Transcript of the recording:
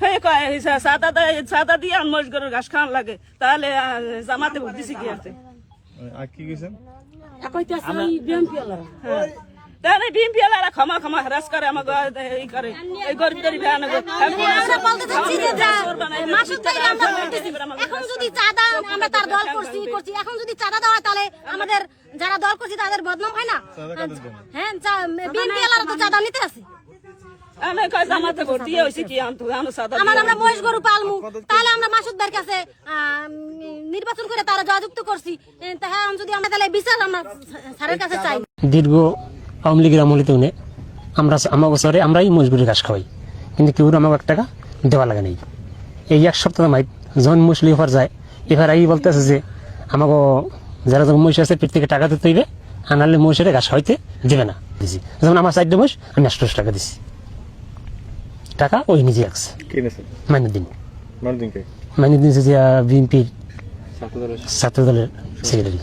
হে কয় সাদা দিয়ে মহিষ গরুর ঘাস খাওয়ান লাগে, তাহলে জামাতে ভোট দিছি কি আছে? আর কি কইছেন? তাহলে বিএমপি ওয়ালারা ক্ষমা হ্রাস করে আমাকে ই করে, এই গরিব গরিব এখন যদি চাঁদা আমরা তার দল করছি এখন যদি চাঁদা দেওয়া হয় তাহলে আমাদের যারা দল করছি তাদের বদনাম হয় না? হ্যাঁ, বিএমপি ওয়ালারা তো চাঁদা নিতে আছে। জামাতে ভোট দিয়ে হয়েছে কি আমরা মহিষ গরু পালমু, তাহলে আমরা মাসুদ ভাইয়ের কাছে নির্বাচন করে তারা জয়যুক্ত করছি, হ্যাঁ যদি আমরা তাহলে বিচার আমরা স্যারের কাছে চাই। দীর্ঘ আওয়ামী লীগের আমলিতে আমরা আমার বছরে আমরাই মজবুরি ঘাস খাওয়াই, কিন্তু কেউ আমাকে 1 টাকা দেওয়া লাগে নেই। এই 1 সপ্তাহ মাইট যখন মুসলি এফার যায়, এবার এই বলতেছে যে আমাকে যারা যখন মহিষ আছে পেট থেকে টাকা দিতে হইবে, আনালে মহিষের ঘাস খাওয়াইতে দেবে না দিছি। যেমন আমার 4 মহিষ আমি 800 টাকা দিছি, টাকা ওই নিজে আসছে মাইনুদ্দিন যে বিএনপির ছাত্র দলের সেক্রেটারি।